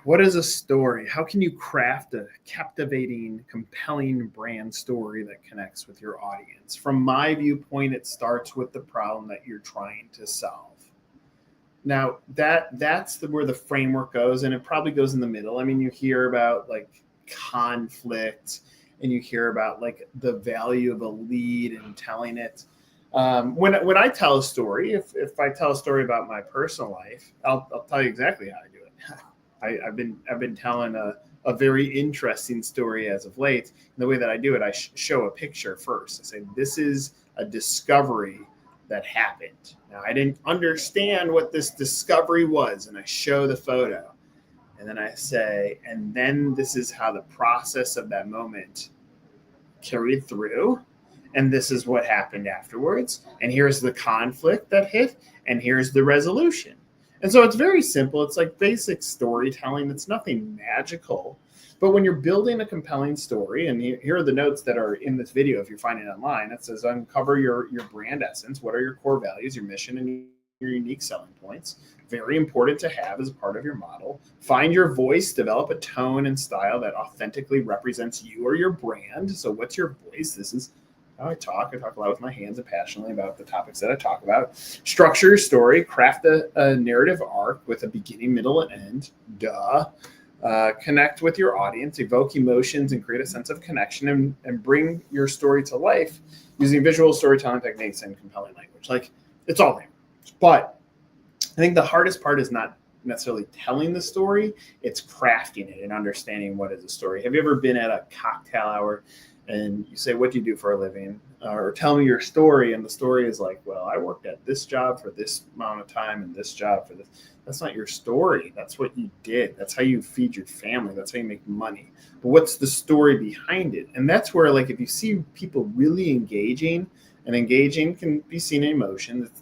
What is a story? How can you craft a captivating, compelling brand story that connects with your audience? From my viewpoint, it starts with the problem that you're trying to solve. Now where the framework goes, and it probably goes in the middle. I mean, you hear about like conflict, and you hear about like the value of a lead and telling it. When I tell a story, if I tell a story about my personal life, I'll tell you exactly how I do it. I've been telling a very interesting story as of late. And the way that I do it, I show a picture first. I say, this is a discovery that happened. Now, I didn't understand what this discovery was, and I show the photo. And then I say, and then this is how the process of that moment carried through. And this is what happened afterwards. And here's the conflict that hit, and here's the resolution. And so it's very simple. It's like basic storytelling. It's nothing magical. But when you're building a compelling story, and here are the notes that are in this video if you're finding it online, it says uncover your brand essence. What are your core values, your mission, and your unique selling points? Very important to have as a part of your model. Find your voice, develop a tone and style that authentically represents you or your brand. So what's your voice? This is how I talk. I talk a lot with my hands and passionately about the topics that I talk about. Structure your story, craft a narrative arc with a beginning, middle, and end. Connect with your audience, evoke emotions, and create a sense of connection, and bring your story to life using visual storytelling techniques and compelling language. Like, it's all there. But I think the hardest part is not necessarily telling the story, it's crafting it and understanding what is a story. Have you ever been at a cocktail hour and you say, what do you do for a living? Or tell me your story. And the story is like, well, I worked at this job for this amount of time and this job for this. That's not your story. That's what you did. That's how you feed your family. That's how you make money. But what's the story behind it? And that's where, like, if you see people really engaging, and engaging can be seen in emotion. It's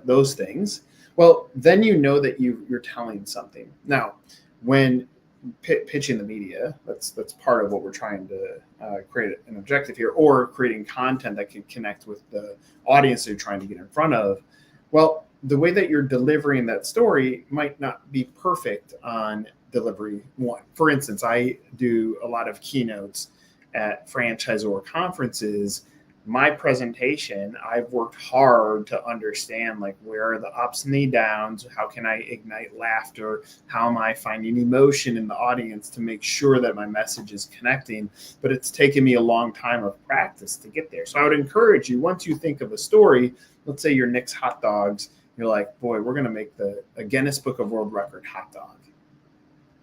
those things. Well, then you know that you're telling something. Now, when pitching the media, that's part of what we're trying to create an objective here, or creating content that can connect with the audience that you're trying to get in front of. Well, the way that you're delivering that story might not be perfect on delivery one. For instance, I do a lot of keynotes at franchisor conferences. My presentation, I've worked hard to understand, like, where are the ups and the downs? How can I ignite laughter? How am I finding emotion in the audience to make sure that my message is connecting? But it's taken me a long time of practice to get there. So I would encourage you, once you think of a story, let's say you're Nick's Hot Dogs, you're like, boy, we're going to make a Guinness Book of World Record hot dog.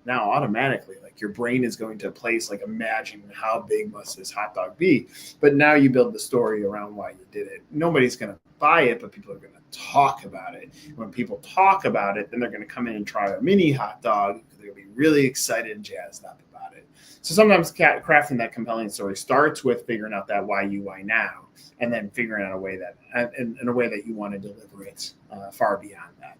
Now, automatically, like, your brain is going to place, like, imagine how big must this hot dog be. But now you build the story around why you did it. Nobody's going to buy it, but people are going to talk about it. When people talk about it, then they're going to come in and try a mini hot dog because they're going to be really excited and jazzed up about it. So sometimes crafting that compelling story starts with figuring out that why you, why now, and then figuring out a way that in a way that you want to deliver it far beyond that.